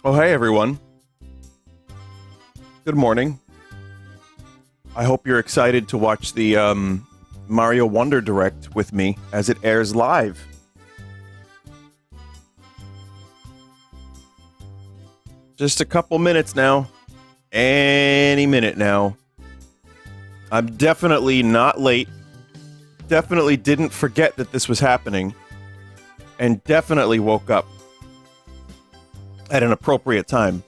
Oh, hey, everyone. Good morning. I hope you're excited to watch the Mario Wonder Direct with me as it airs live. Just a couple minutes now. Any minute now. I'm definitely not late. Definitely didn't forget that this was happening. And definitely woke up at an appropriate time.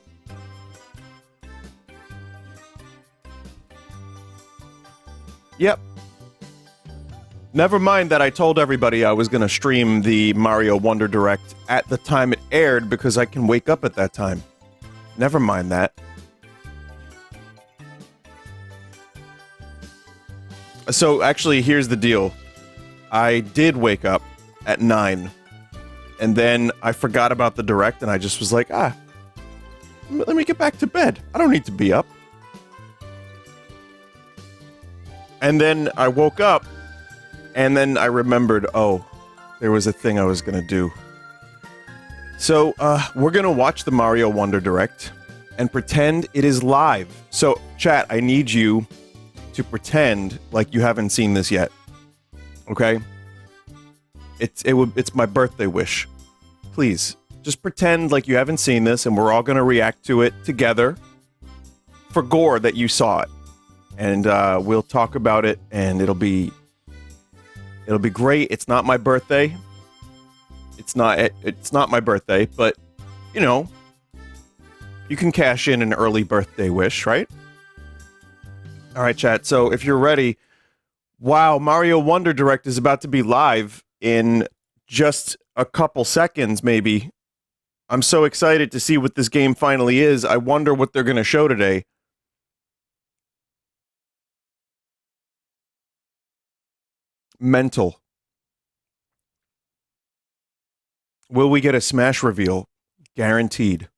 Yep. Never mind that I told everybody I was going to stream the Mario Wonder Direct at the time it aired because I can wake up at that time. Never mind that. So, actually, here's the deal. I did wake up at 9. And then I forgot about the Direct, and I just was like, let me get back to bed. I don't need to be up. And then I woke up, and then I remembered, oh, there was a thing I was going to do. So, we're going to watch the Mario Wonder Direct and pretend it is live. So, chat, I need you to pretend like you haven't seen this yet. Okay? It's my birthday wish. Please, just pretend like you haven't seen this, and we're all going to react to it together for gore that you saw it. And we'll talk about it, and it'll be great. It's not my birthday. It's not my birthday, but you know, you can cash in an early birthday wish, right? All right, chat. So if you're ready, wow, Mario Wonder Direct is about to be live in just a couple seconds, maybe. I'm so excited to see what this game finally is. I wonder what they're going to show today. Mental. Will we get a Smash reveal? Guaranteed.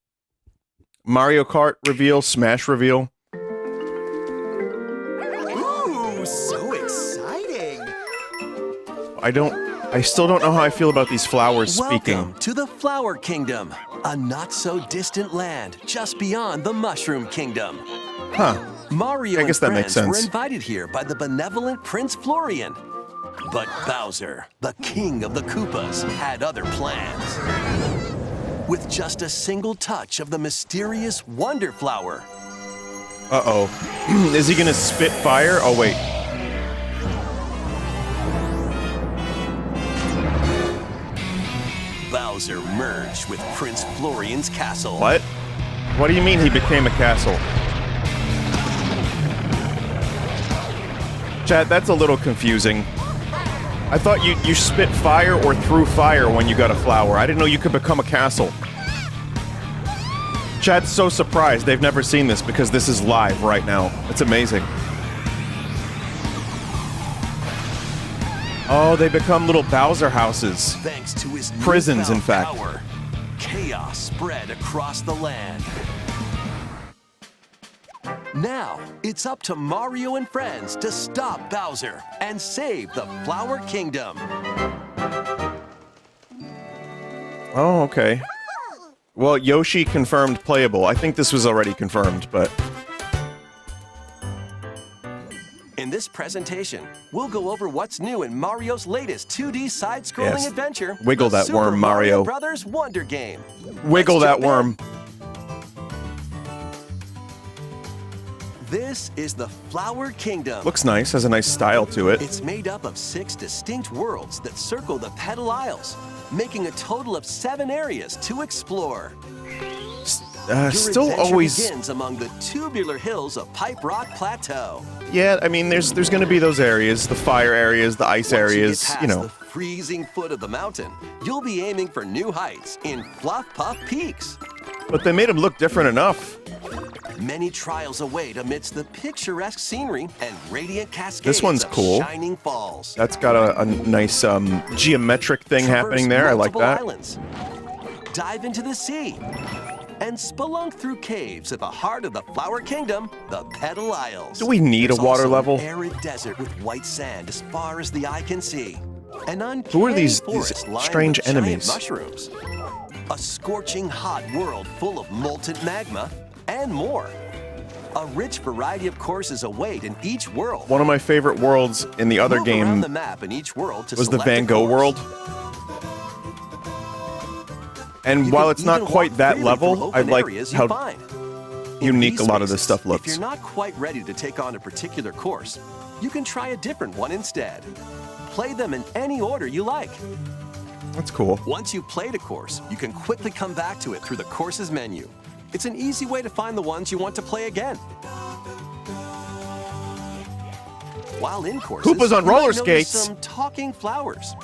Mario Kart reveal, Smash reveal. Ooh, so exciting! I still don't know how I feel about these flowers speaking. Welcome to the Flower Kingdom, a not-so-distant land just beyond the Mushroom Kingdom. Huh. Mario I guess that and makes friends sense. were invited here by the benevolent Prince Florian. But Bowser, the king of the Koopas, had other plans. With just a single touch of the mysterious Wonder Flower. Uh-oh. Is he gonna spit fire? Oh, wait. Bowser merged with Prince Florian's castle. What? What do you mean he became a castle? Chat, that's a little confusing. I thought you spit fire or threw fire when you got a flower. I didn't know you could become a castle. Chat's so surprised they've never seen this because this is live right now. It's amazing. Oh, they become little Bowser houses. Thanks to his prisons, in fact. Power, chaos spread across the land. Now, it's up to Mario and friends to stop Bowser and save the Flower Kingdom. Oh, okay. Well, Yoshi confirmed playable. I think this was already confirmed, but... In this presentation, we'll go over what's new in Mario's latest 2D side-scrolling adventure. Wiggle that Super worm, Mario. Brothers Wonder Game. Wiggle that worm. This is the Flower Kingdom. Looks nice, has a nice style to it. It's made up of 6 distinct worlds that circle the Petal Isles, making a total of 7 areas to explore. Your Still adventure always begins among the tubular hills of Pipe Rock Plateau. Yeah, I mean, there's going to be those areas, the fire areas, the ice areas, Once you get past the freezing foot of the mountain, you'll be aiming for new heights in Fluff Puff Peaks. But they made them look different enough. Many trials await amidst the picturesque scenery and radiant cascades This one's of cool. shining falls. That's got a nice geometric thing happening there. I like that. Islands. Dive into the sea and spelunk through caves at the heart of the Flower Kingdom, the Petal Isles. Do we need There's a water also level? An arid desert with white sand as far as the eye can see. An Who are uncanny these forest lined strange with giant enemies? mushrooms. a scorching hot world full of molten magma, and more. A rich variety of courses await in each world. One of my favorite worlds in the other Move game around the map in each world to was the select a Van Gogh course. world. And You while can it's not even quite walk that freely level, through I open like areas you how find. In unique a these lot of this spaces, stuff looks. If you're not quite ready to take on a particular course, you can try a different one instead. Play them in any order you like. That's cool. Once you've played a course, you can quickly come back to it through the courses menu. It's an easy way to find the ones you want to play again. While in courses, Koopa's on you might roller notice skates. some talking flowers.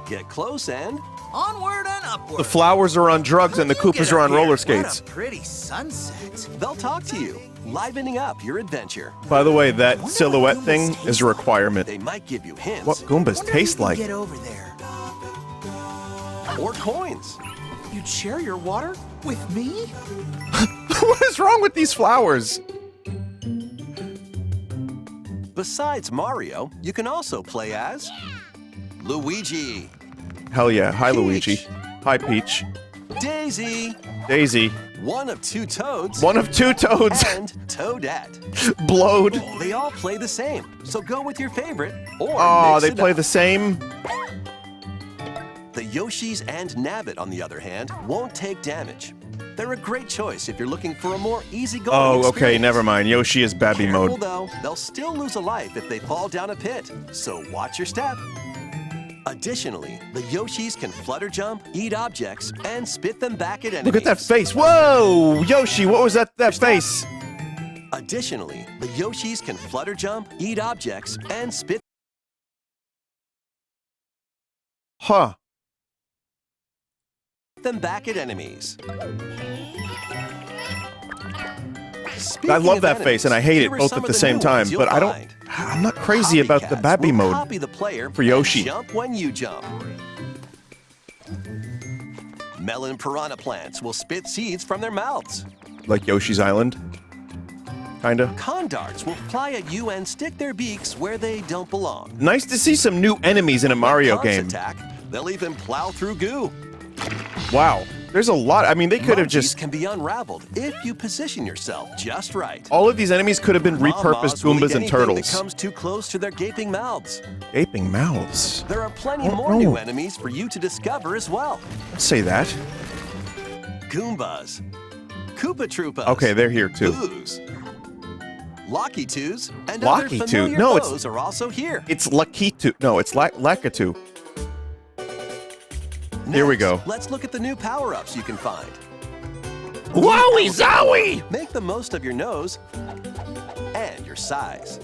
Get close and Onward and upward. The flowers are on drugs and the How'd you Koopas get are up on here? roller What skates. a pretty sunset. they'll talk to you, livening up your adventure. By the way, that Wonder silhouette what thing Goombas is a requirement. They might give you hints What Goombas Wonder taste if we like? can get over there. or coins. You'd share your water with me? What is wrong with these flowers? Besides Mario, you can also play as Luigi, Hell yeah. Hi, Peach. Luigi. Hi, Peach. Daisy, Daisy. one of two Toads, One of two Toads. and Toadette. Blowed. They all play the same, so go with your favorite or Oh, mix they it play up. the same? The Yoshis and Nabbit, on the other hand, won't take damage. They're a great choice if you're looking for a more easygoing Oh, okay, experience. never mind. Yoshi is Babby Careful mode. though, they'll still lose a life if they fall down a pit, so watch your step. Additionally, the Yoshis can flutter jump, eat objects, and spit them back at enemies. Look at that face. Whoa! Yoshi, what was that face? Additionally, the Yoshis can flutter jump, eat objects, and spit Huh. them back at enemies. I Speaking love of that face and I hate it here are both some at of the the same new time, ones you'll but I don't. find. I'm not crazy about the Copycats Babby will mode. Copy the player for Yoshi. and jump when you jump. Melon piranha plants will spit seeds from their mouths. Like Yoshi's Island. Kinda. Condarts will fly at you and stick their beaks where they don't belong. Nice to see some new enemies in a Mario Conks game. attack, they'll even plow through goo. Wow. There's a lot. I mean, they could have Munchies just. can be unraveled if you position yourself just right. All of these enemies could have been repurposed Mom-Mas will eat Goombas and anything Turtles. that comes too close to their gaping mouths. Gaping mouths. There are plenty Oh, more no. new enemies for you to discover as well. Let's say that. Goombas, Koopa Troopas, Okay, they're here too. Boos, Locky Twos, and Locky other Two? familiar No, it's- foes are also here. It's Lakitu. No, it's Lakitu. Here we Next, go. Let's look at the new power-ups you can find. Wowie zowie! Make the most of your nose and your size.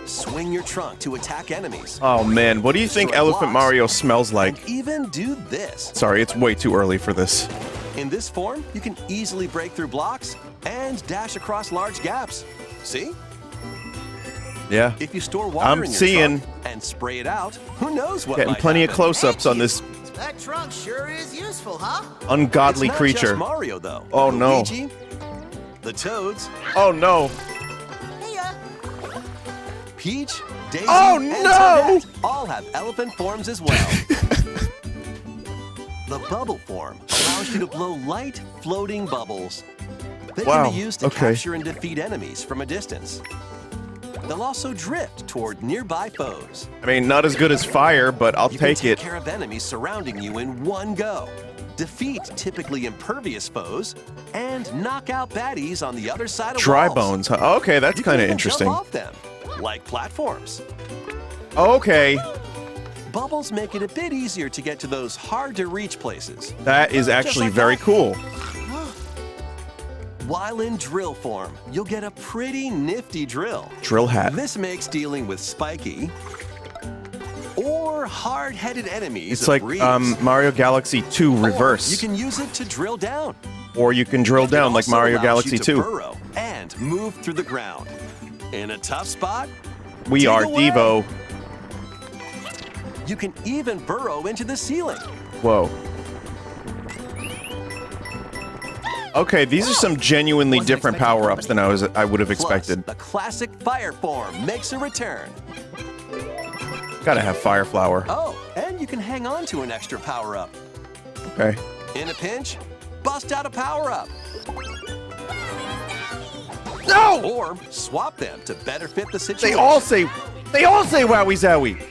Swing your trunk to attack enemies. Oh man, what do you think Destroy Elephant blocks. Mario smells like? And even do this. Sorry, it's way too early for this. In this form, you can easily break through blocks and dash across large gaps. See? Yeah. If you store water I'm in your seeing. trunk and spray it out, who knows what Getting might plenty of happen. close-ups on this That trunk sure is useful, huh? ungodly It's not creature. just Mario, though. Oh, no. Luigi, the Toads, Oh no. Hey, Peach, Daisy, Oh, and no! Toadette all have elephant forms as well. The bubble form allows you to blow light, floating bubbles. They Wow, can be used to okay. capture and defeat enemies from a distance. They'll also drift toward nearby foes. I mean, not as good as fire, but I'll You take can take it. care of enemies surrounding you in one go. Defeat typically impervious foes and knock out baddies on the other side of Dry walls. bones. Huh? Okay, that's You can kind of even interesting. Jump off them, like platforms. Okay, Bubbles make it a bit easier to get to those hard-to-reach places. that is actually like very that. cool. While in drill form, you'll get a pretty nifty drill. Drill hat. This makes dealing with spiky or hard-headed enemies It's a like breeze. Mario Galaxy 2 Or reverse. you can use it to drill down. Or you can drill It down like also Mario allows Galaxy you to 2. burrow and move through the ground. In a tough spot, We dig are away. Devo. You can even burrow into the ceiling. Whoa. Okay, these are some genuinely Wasn't different expecting power-ups than I would have expected. Plus, the classic fire form makes a return. Gotta have Fire Flower. Oh, and you can hang on to an extra power-up. Okay. In a pinch, bust out a power-up. No! Or swap them to better fit the They situation. all say wowie zowie.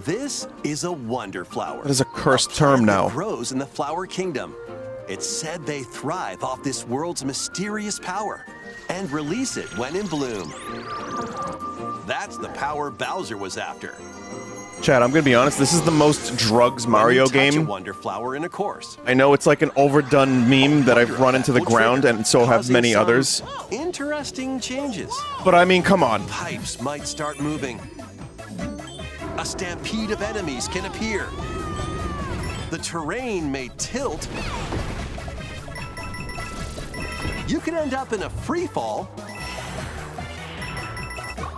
This is a wonder flower. That is a cursed term now. It grows in the flower kingdom. It's said they thrive off this world's mysterious power and release it when in bloom. That's the power Bowser was after. Chad, I'm gonna be honest, this is the most drugs Mario When you touch game. a wonder flower in a course. I know it's like an overdone meme that I've run into the ground, and so have causing many some others. Interesting changes. But I mean, come on. Pipes might start moving. A stampede of enemies can appear. The terrain may tilt. You could end up in a free fall.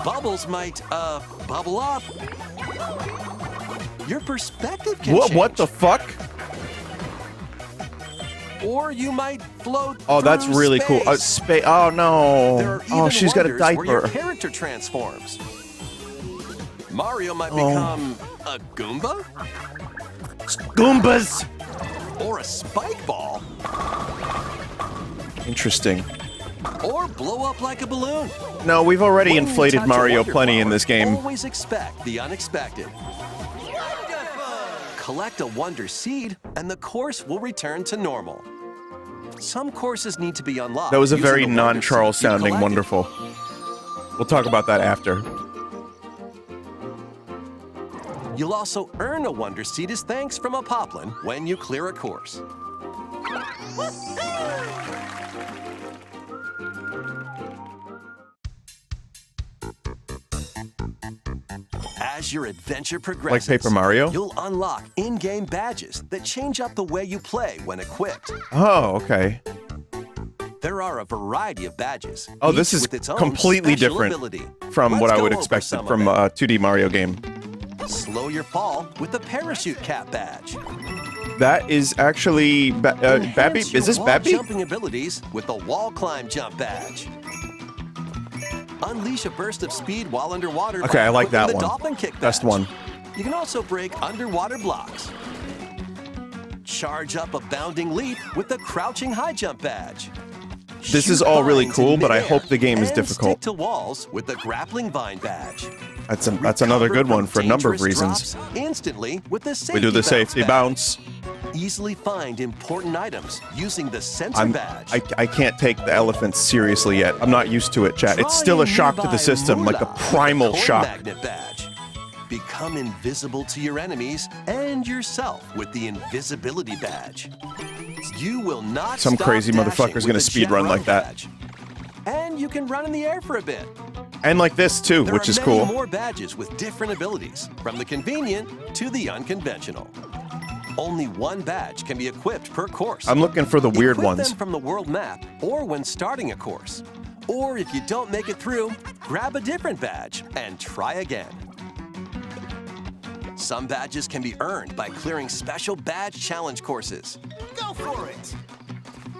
Bubbles might, bubble up. Your perspective can change. What the fuck? Or you might float Oh, that's through really cool. space. Oh There no. are Oh, even she's got a wonders where your diaper. character transforms. Mario might become a Goomba Goombas. or a spike ball Interesting. or blow up like a balloon. No, we've already When you inflated touch a Mario wonder plenty in flower, this game. Always expect the unexpected. Collect a wonder seed, and the course will return to normal. Some courses need to be unlocked. That was a using very the wonder non-Charles seeds you sounding collected. wonderful. We'll talk about that after. You'll also earn a wonder seed as thanks from a poplin when you clear a course. As your adventure progresses, Paper Mario? you'll unlock in-game badges that change up the way you play when equipped. Oh, okay. There are a variety of badges. Oh, this each is with its own completely special different ability. from what Let's I go would over expect some from of a 2D Mario game. it. Slow your fall with the parachute cap badge. That is actually Babby. Enhance your Is this wall Babby? jumping abilities with the wall climb jump badge. Unleash a burst of speed while underwater. Okay, by I like equipping that the one. Dolphin kick Best badge. one. You can also break underwater blocks. Charge up a bounding leap with the crouching high jump badge. This is Shoot all really vines cool, in but I midair hope the game is and difficult. Stick to walls with the grappling vine badge. That's another good one for a number of Recover from reasons. drops instantly with the safety We do the bounce safety badge. bounce. Easily find important items using the sensor badge. I can't take the elephants seriously yet. I'm not used to it, chat. It's still a shock to the system, like a primal Coin shock. Magnet badge. Become invisible to your enemies and yourself with the invisibility badge. You will not Some stop crazy dashing motherfucker's with gonna the speed jet run like that. badge. And you can run in the air for a bit. And like this too, There which are is many cool. more badges with different abilities, from the convenient to the unconventional. Only one badge can be equipped per course. I'm looking for the weird Equip ones. them from the world map or when starting a course. Or if you don't make it through, grab a different badge and try again. Some badges can be earned by clearing special badge challenge courses. Go for it.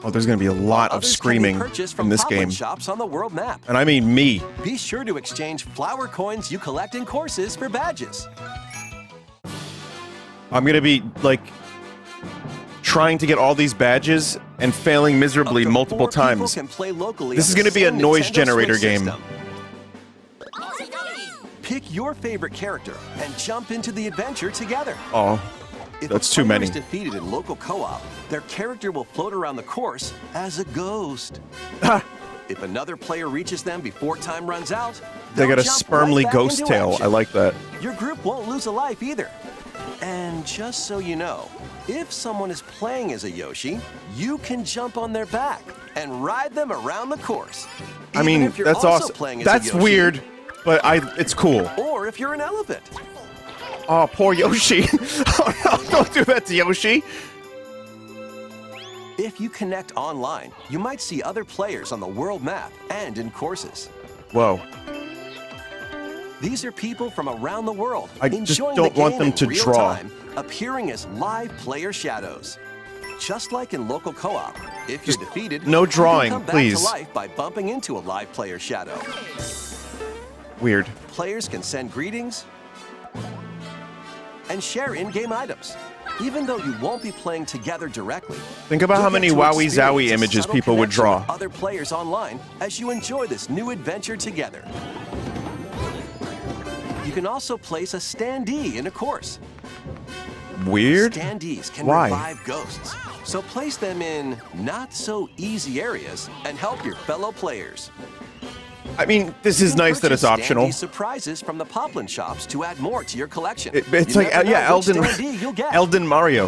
Oh, there's gonna be a lot of Others screaming can be purchased in from this Poplin game. shops on the world map. And I mean me. Be sure to exchange flower coins you collect in courses for badges. I'm gonna be like trying to get all these badges and failing miserably Up to multiple 4 people times. can play locally This on is the gonna be a same noise Nintendo generator Switch game. system. Pick your favorite character and jump into the adventure together. Oh, If that's a too player many. is defeated in local co-op, their character will float around the course as a ghost. If another player reaches them before time runs out, They they'll got a jump spermly right back ghost into tail. action. I like that. Your group won't lose a life either. And just so you know, if someone is playing as a Yoshi, you can jump on their back and ride them around the course. I Even mean, if you're that's also awesome. playing as a That's Yoshi, weird, but it's cool. Or if you're an elephant. Oh, poor Yoshi. Oh, no, don't do that to Yoshi. If you connect online, you might see other players on the world map and in courses. Whoa. These are people from around the world I just enjoying don't the want game them in to real draw. time, appearing as live player shadows. Just like in local co-op, if Just you're defeated, no you can drawing, come back please. to life by bumping into a live player shadow. Weird. players can send greetings and share in-game items. Even though you won't be playing together directly, Think about how you'll many get to Wowie experience Zowie a images subtle people would connection draw. with other players online as you enjoy this new adventure together. You can also place a standee in a course. Weird? Standees can Why? revive ghosts, so place them in not-so-easy areas and help your fellow players. I mean, this is You can nice that it's purchase optional. standee surprises from the Poplin shops to add more to your collection. It's You like, never know yeah, which Elden, standee you'll get. Elden Mario.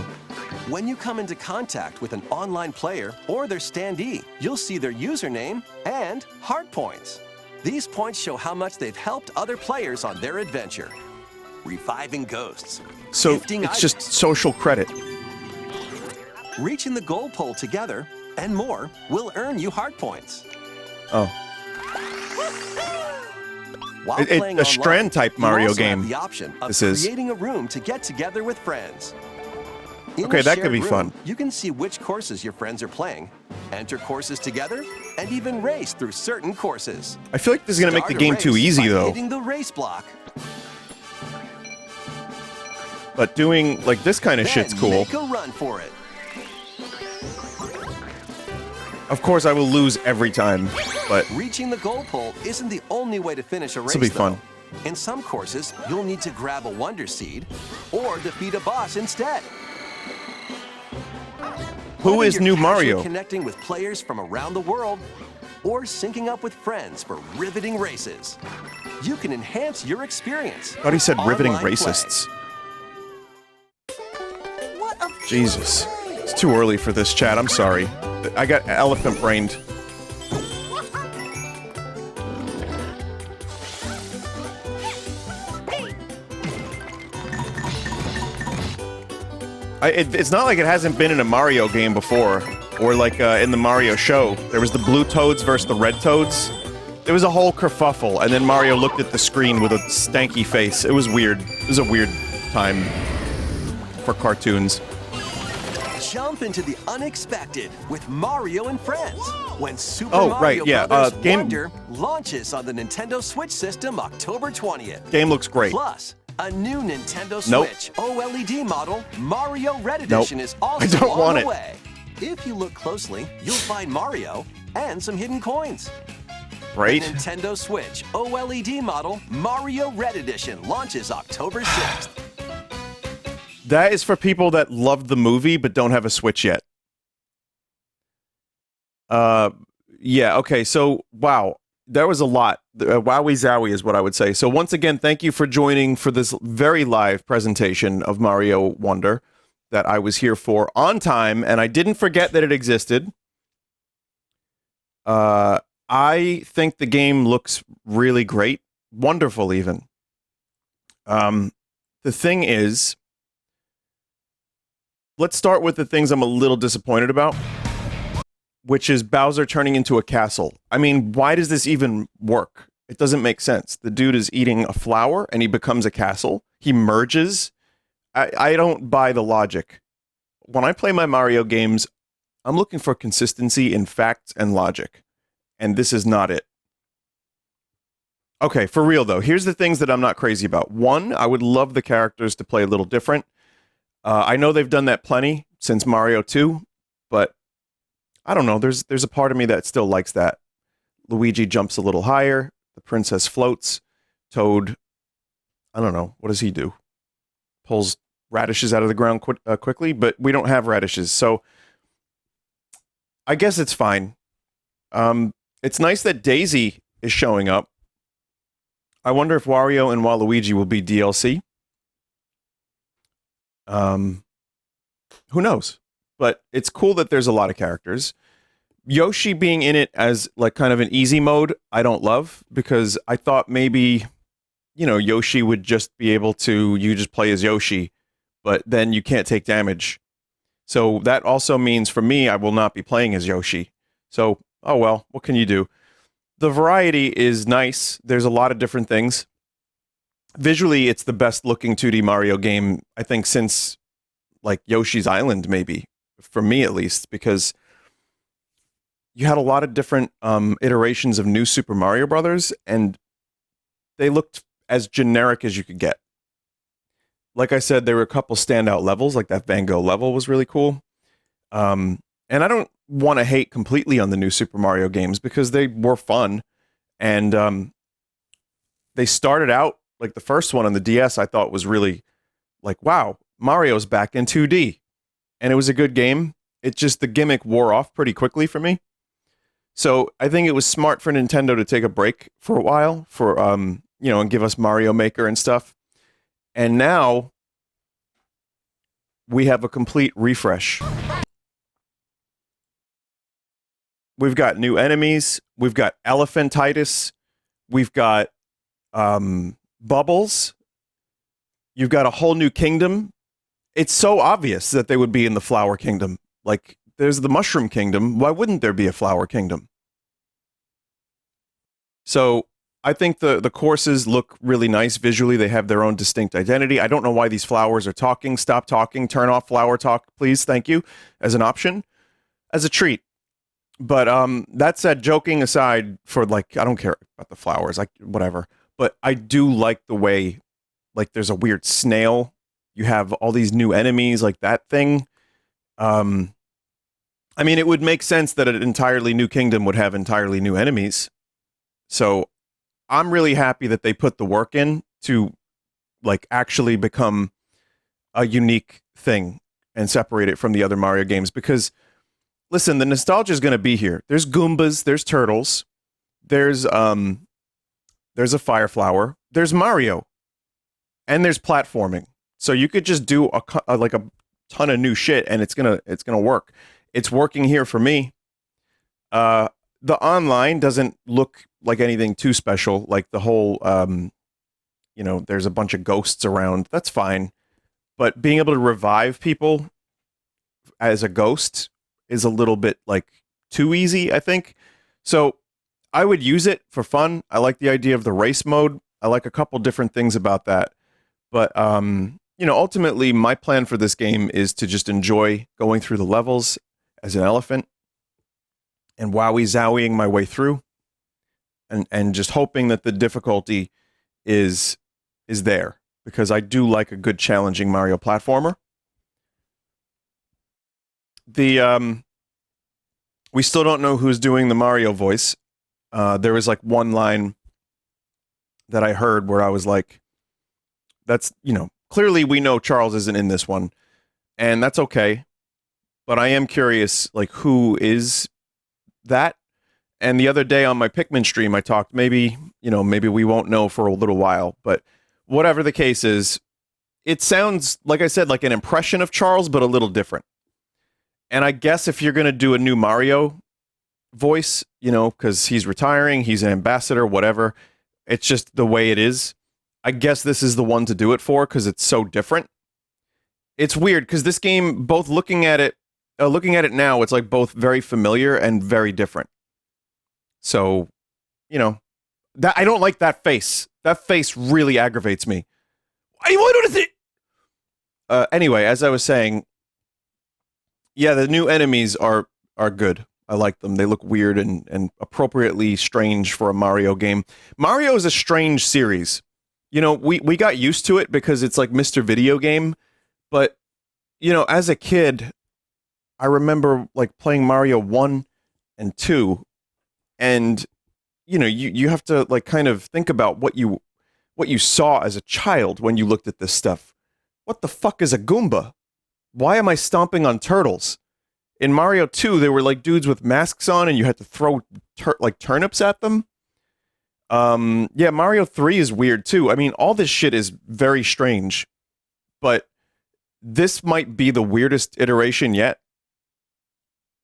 When you come into contact with an online player or their standee, you'll see their username and heart points. These points show how much they've helped other players on their adventure. Reviving ghosts. So gifting it's items, just social credit. reaching the goal pole together, and more will earn you heart points. Oh. While It- playing a online, strand-type you Mario also have game, the option of this is. creating a room to get together with friends. In Okay, a that could shared be room, fun. You can see which courses your friends are playing, enter courses together, and even race through certain courses. I feel like this is going to make Start the a game too race easy, by though. hitting the race block, But doing, like, this kind of then shit's cool. make a run for it. Of course, I will lose every time, but Reaching the goal pole isn't the only way to finish a race, this'll be though. fun. In some courses, you'll need to grab a Wonder Seed or defeat a boss instead. Who Whether is you're new casually Mario? connecting with players from around the world or syncing up with friends for riveting races, you can enhance your experience. Thought he said riveting Online play. racists. What a Jesus. It's too early for this, chat. I'm sorry. I got elephant brained. It's not like it hasn't been in a Mario game before, or like in the Mario show. There was the blue toads versus the red toads. There was a whole kerfuffle, and then Mario looked at the screen with a stanky face. It was weird. It was a weird time for cartoons. Jump into the unexpected with Mario and Friends when Super Oh, Mario right, yeah, Brothers game- Wonder launches on the Nintendo Switch system October 20th. Game looks great. Plus, a new Nintendo Nope. Switch OLED model, Mario Red Edition, is also I don't on want the it. way. If you look closely, you'll find Mario and some hidden coins. Right? The Nintendo Switch OLED model, Mario Red Edition, launches October 6th. That is for people that loved the movie but don't have a Switch yet. Yeah, okay, so, wow. There was a lot. Wowie zowie is what I would say. So once again, thank you for joining for this very live presentation of Mario Wonder that I was here for on time, and I didn't forget that it existed. I think the game looks really great. Wonderful, even. The thing is, let's start with the things I'm a little disappointed about, which is Bowser turning into a castle. I mean, why does this even work? It doesn't make sense. The dude is eating a flower and he becomes a castle. He merges. I don't buy the logic. When I play my Mario games, I'm looking for consistency in facts and logic. And this is not it. Okay, for real though, here's the things that I'm not crazy about. One, I would love the characters to play a little different. I know they've done that plenty since Mario 2, but I don't know. There's a part of me that still likes that. Luigi jumps a little higher. The princess floats. Toad, I don't know. What does he do? Pulls radishes out of the ground quickly, but we don't have radishes, so I guess it's fine. It's nice that Daisy is showing up. I wonder if Wario and Waluigi will be DLC. Who knows? But it's cool that there's a lot of characters. Yoshi being in it as like kind of an easy mode, I don't love, because I thought maybe, Yoshi would just be able to, you just play as Yoshi, but then you can't take damage. So that also means for me, I will not be playing as Yoshi. So, oh well, what can you do? The variety is nice. There's a lot of different things. Visually, it's the best looking 2D Mario game, I think, since like Yoshi's Island, maybe, for me at least, because you had a lot of different iterations of New Super Mario Brothers, and they looked as generic as you could get. Like I said, there were a couple standout levels, like that Van Gogh level was really cool. And I don't want to hate completely on the new Super Mario games because they were fun. And they started out, like the first one on the DS, I thought was really like, wow, Mario's back in 2D. And it was a good game. It just, the gimmick wore off pretty quickly for me. So I think it was smart for Nintendo to take a break for a while for, and give us Mario Maker and stuff. And now we have a complete refresh. We've got new enemies. We've got elephantitis. We've got bubbles. You've got a whole new kingdom. It's so obvious that they would be in the Flower Kingdom. Like, there's the Mushroom Kingdom. Why wouldn't there be a Flower Kingdom? So I think the courses look really nice visually. They have their own distinct identity. I don't know why these flowers are talking. Stop talking. Turn off flower talk, please. Thank you. As an option. As a treat. But that said, joking aside for, like, I don't care about the flowers. Like, whatever. But I do like the way, like, there's a weird snail. You have all these new enemies, like that thing. I mean, it would make sense that an entirely new kingdom would have entirely new enemies. So I'm really happy that they put the work in to, like, actually become a unique thing and separate it from the other Mario games. Because, listen, the nostalgia is going to be here. There's Goombas, there's turtles, there's a fire flower, there's Mario, and there's platforming. So you could just do a ton of new shit, and it's gonna work. It's working here for me. The online doesn't look like anything too special. Like the whole, there's a bunch of ghosts around. That's fine. But being able to revive people as a ghost is a little bit, like, too easy, I think. So I would use it for fun. I like the idea of the race mode. I like a couple different things about that. But, ultimately, my plan for this game is to just enjoy going through the levels as an elephant and wowie-zowieing my way through and just hoping that the difficulty is there, because I do like a good challenging Mario platformer. We still don't know who's doing the Mario voice. There was, like, one line that I heard where I was like, that's, clearly we know Charles isn't in this one, and that's okay. But I am curious, like, who is that? And the other day on my Pikmin stream, I talked, maybe we won't know for a little while, but whatever the case is, it sounds, like I said, like an impression of Charles, but a little different. And I guess if you're going to do a new Mario voice, because he's retiring, he's an ambassador, whatever, it's just the way it is. I guess this is the one to do it for, because it's so different. It's weird, because this game, both looking at it now, it's like both very familiar and very different. So, that I don't like that face. That face really aggravates me. What is it? Anyway, as I was saying, yeah, the new enemies are good. I like them. They look weird and appropriately strange for a Mario game. Mario is a strange series. We got used to it because it's like Mr. Video Game. But, as a kid, I remember, like, playing Mario 1 and 2. And, you have to, like, kind of think about what you saw as a child when you looked at this stuff. What the fuck is a Goomba? Why am I stomping on turtles? In Mario 2, there were, like, dudes with masks on and you had to throw turnips at them. Yeah, Mario 3 is weird too. I mean, all this shit is very strange, but this might be the weirdest iteration yet.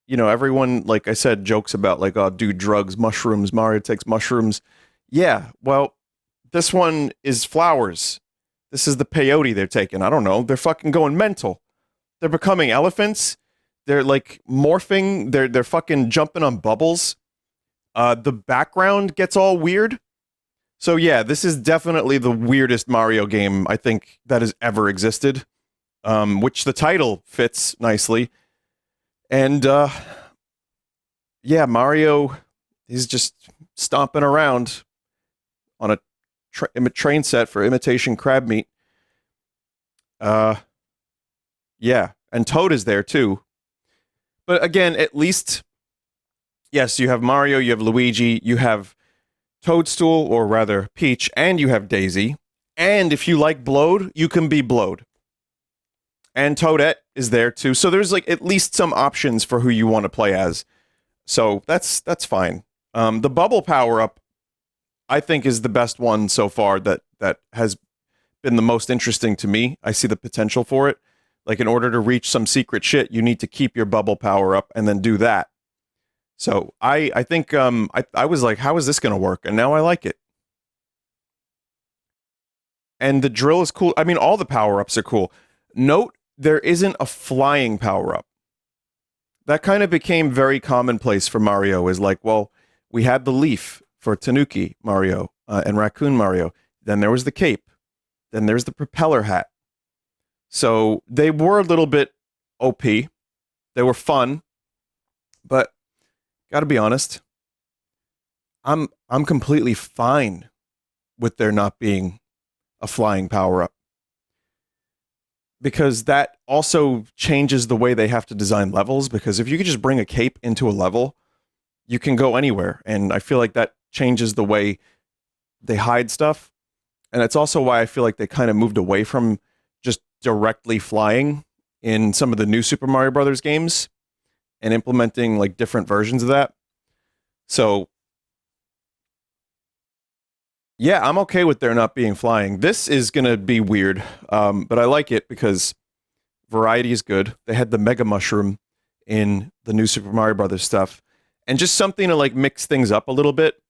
Everyone, like I said, jokes about, like, oh, do drugs, mushrooms, Mario takes mushrooms. Yeah, well, this one is flowers. This is the peyote they're taking. I don't know. They're fucking going mental. They're becoming elephants. They're, like, morphing. They're fucking jumping on bubbles. The background gets all weird. So yeah, this is definitely the weirdest Mario game I think that has ever existed, which the title fits nicely. And yeah, Mario is just stomping around on a train set for imitation crab meat. Yeah, and Toad is there too. But again, at least, yes, you have Mario, you have Luigi, you have Toadstool, or rather Peach, and you have Daisy. And if you like Blowed, you can be Blowed. And Toadette is there too. So there's like at least some options for who you want to play as. So that's fine. The bubble power-up, I think, is the best one so far that has been the most interesting to me. I see the potential for it. Like, in order to reach some secret shit, you need to keep your bubble power up and then do that. So I think I was like, how is this going to work? And now I like it. And the drill is cool. I mean, all the power-ups are cool. Note, there isn't a flying power-up. That kind of became very commonplace for Mario, is like, well, we had the leaf for Tanuki Mario and Raccoon Mario. Then there was the cape. Then there's the propeller hat. So they were a little bit OP. They were fun. But gotta be honest, I'm completely fine with there not being a flying power-up. Because that also changes the way they have to design levels, because if you could just bring a cape into a level, you can go anywhere. And I feel like that changes the way they hide stuff. And it's also why I feel like they kind of moved away from just directly flying in some of the new Super Mario Brothers games and implementing like different versions of that. So yeah, I'm okay with there not being flying. This is going to be weird, but I like it because variety is good. They had the Mega Mushroom in the new Super Mario Brothers stuff, and just something to like mix things up a little bit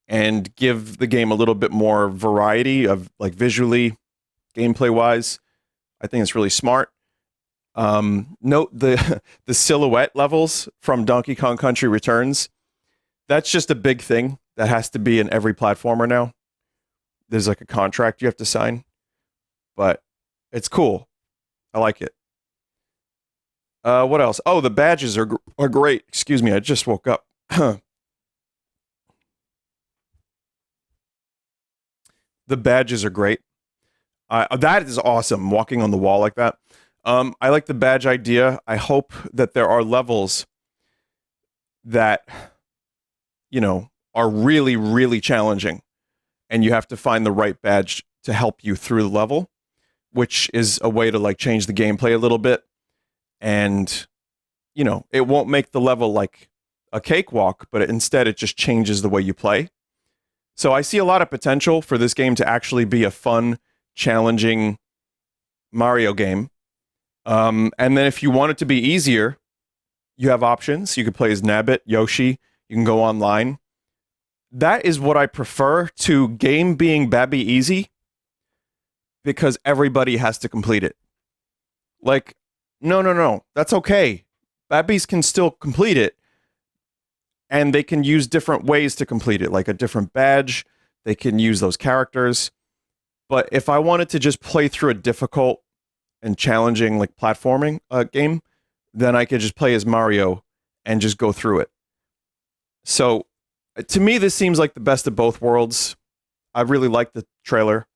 and give the game a little bit more variety of like visually, gameplay wise. I think it's really smart. Note the silhouette levels from Donkey Kong Country Returns. That's just a big thing that has to be in every platformer now. There's like a contract you have to sign, but it's cool. I like it. What else? Oh, the badges are great. Excuse me, I just woke up. The badges are great. That is awesome, walking on the wall like that. I like the badge idea. I hope that there are levels that, you know, are really, really challenging, and you have to find the right badge to help you through the level, which is a way to like change the gameplay a little bit. And, you know, it won't make the level like a cakewalk, but instead it just changes the way you play. So I see a lot of potential for this game to actually be a fun, challenging Mario game. And then if you want it to be easier, you have options. You could play as Nabbit, Yoshi. You can go online. That is what I prefer to game being Babby easy, because everybody has to complete it. Like, no. That's okay. Babbies can still complete it, and they can use different ways to complete it, like a different badge. They can use those characters. But if I wanted to just play through a difficult and challenging like platforming game, then I could just play as Mario and just go through it. So to me, this seems like the best of both worlds. I really liked the trailer,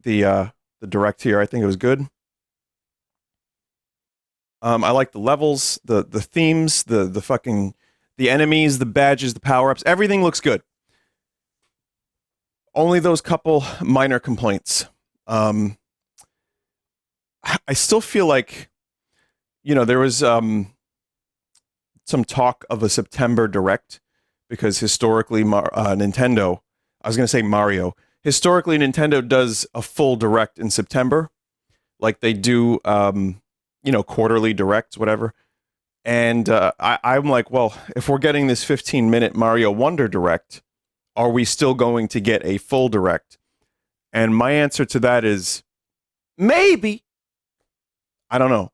the direct here. I think it was good. I like the levels, the themes, the enemies, the badges, the power-ups. Everything looks good. Only those couple minor complaints. I still feel like, you know, there was some talk of a September Direct, because historically Nintendo, I was going to say Mario, historically Nintendo does a full Direct in September, like they do, you know, quarterly Directs, whatever. And I'm like, well, if we're getting this 15-minute Mario Wonder Direct, are we still going to get a full Direct? And my answer to that is maybe. I don't know.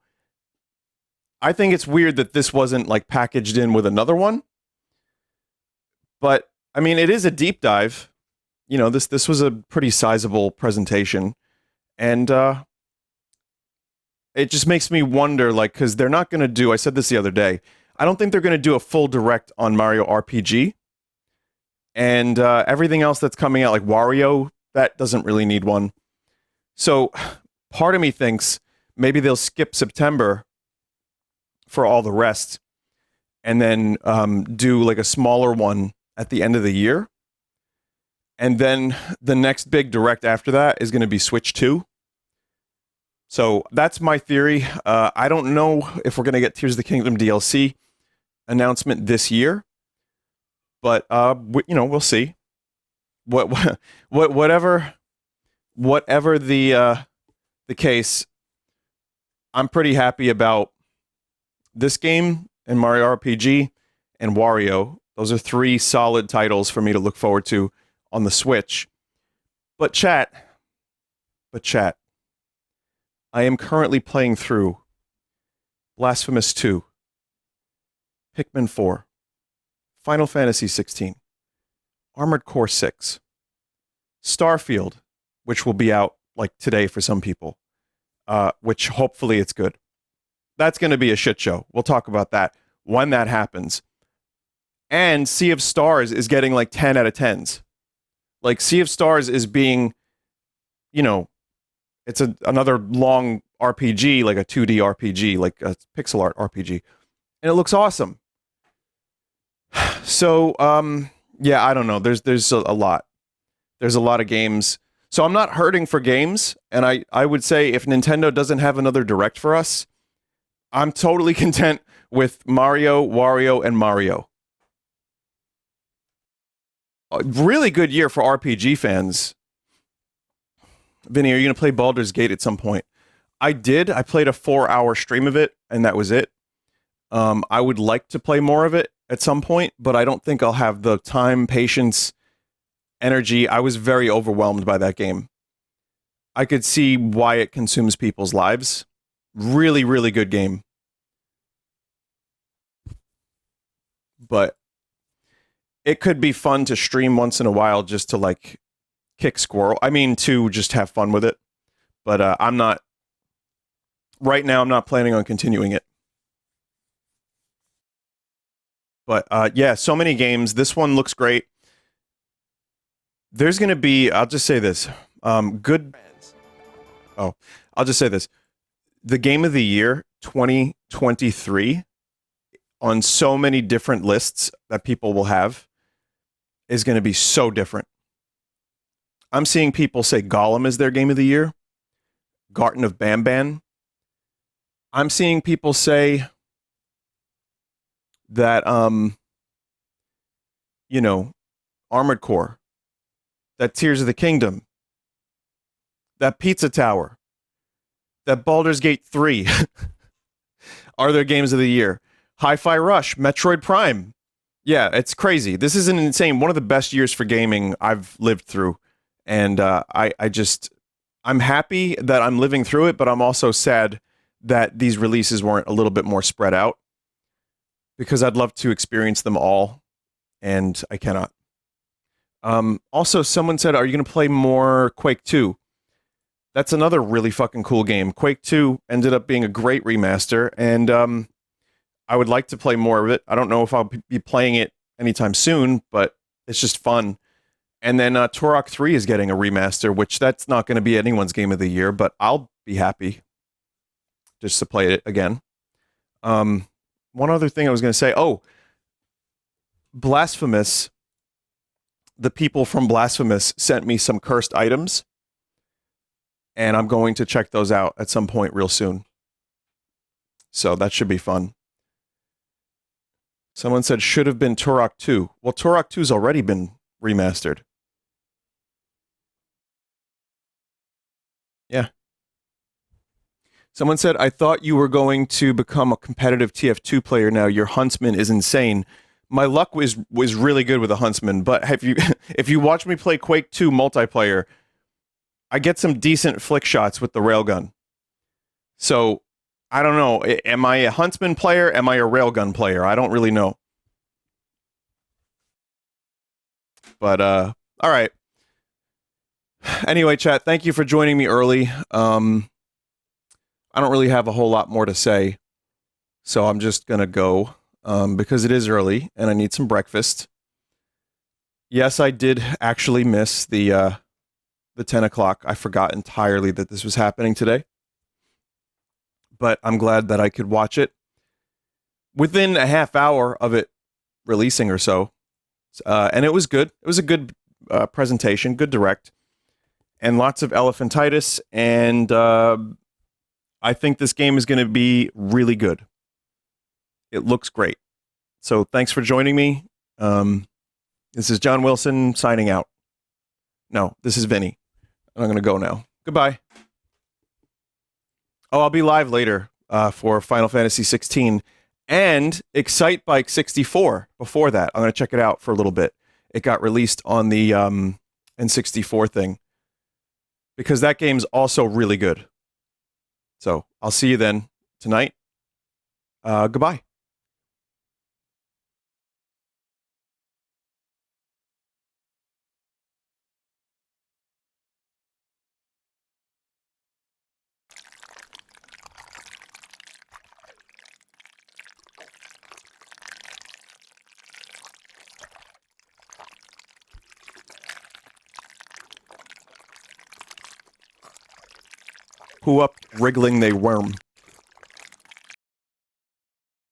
I think it's weird that this wasn't like packaged in with another one. But I mean, it is a deep dive. You know, this was a pretty sizable presentation, and it just makes me wonder, like, because they're not going to do. I said this the other day. I don't think they're going to do a full Direct on Mario RPG, and everything else that's coming out, like Wario That doesn't really need one. So part of me thinks maybe they'll skip September for all the rest and then do like a smaller one at the end of the year. And then the next big direct after that is going to be Switch 2. So that's my theory. I don't know if we're going to get Tears of the Kingdom DLC announcement this year, but we'll see. Whatever the case, I'm pretty happy about this game and Mario RPG and Wario. Those are 3 solid titles for me to look forward to on the Switch. But chat, I am currently playing through Blasphemous 2, Pikmin 4, Final Fantasy 16, Armored Core 6, Starfield, which will be out like today for some people, which hopefully it's good. That's going to be a shit show. We'll talk about that when that happens. And Sea of Stars is getting like 10 out of 10s. Like Sea of Stars is being, it's another long RPG, like a 2D RPG, like a pixel art RPG. And it looks awesome. So, yeah, I don't know. There's a lot. There's a lot of games. So I'm not hurting for games. And I would say if Nintendo doesn't have another Direct for us, I'm totally content with Mario, Wario, and Mario. A really good year for RPG fans. Vinny, are you going to play Baldur's Gate at some point? I did. I played a 4-hour stream of it, and that was it. I would like to play more of it at some point, but I don't think I'll have the time, patience, energy. I was very overwhelmed by that game. I could see why it consumes people's lives. Really, really good game. But it could be fun to stream once in a while just to like kick squirrel. I mean, to just have fun with it. But I'm not, right now, I'm not planning on continuing it. But yeah, so many games. This one looks great. There's going to be, I'll just say this. I'll just say this. The Game of the Year 2023 on so many different lists that people will have is going to be so different. I'm seeing people say Gollum is their Game of the Year. Garten of Banban. I'm seeing people say that, Armored Core, that Tears of the Kingdom, that Pizza Tower, that Baldur's Gate 3 are their games of the year. Hi-Fi Rush, Metroid Prime. Yeah, it's crazy. This is an insane, one of the best years for gaming I've lived through. And I'm happy that I'm living through it, but I'm also sad that these releases weren't a little bit more spread out because I'd love to experience them all, and I cannot. Also, someone said, are you going to play more Quake 2? That's another really fucking cool game. Quake 2 ended up being a great remaster, and I would like to play more of it. I don't know if I'll be playing it anytime soon, but it's just fun. And then Turok 3 is getting a remaster, which that's not going to be anyone's game of the year, but I'll be happy just to play it again. One other thing I was going to say, Blasphemous, the people from Blasphemous sent me some cursed items, and I'm going to check those out at some point real soon. So that should be fun. Someone said should have been Turok 2. Well, Turok 2's already been remastered. Yeah. Someone said, I thought you were going to become a competitive TF2 player now. Your Huntsman is insane. My luck was really good with a Huntsman, but if you watch me play Quake 2 multiplayer, I get some decent flick shots with the railgun. So, I don't know. Am I a Huntsman player? Am I a railgun player? I don't really know. But, all right. Anyway, chat, thank you for joining me early. I don't really have a whole lot more to say, so I'm just going to go because it is early and I need some breakfast. Yes, I did actually miss the the 10 o'clock. I forgot entirely that this was happening today. But I'm glad that I could watch it within a half hour of it releasing or so. And it was good. It was a good presentation, good direct, and lots of elephantitis. And I think this game is going to be really good. It looks great. So thanks for joining me. This is John Wilson signing out. No, this is Vinny. I'm going to go now. Goodbye. Oh, I'll be live later for Final Fantasy 16 and Excite Bike 64 before that. I'm going to check it out for a little bit. It got released on the N64 thing because that game's also really good. So I'll see you then tonight. Goodbye. Who up wriggling they worm.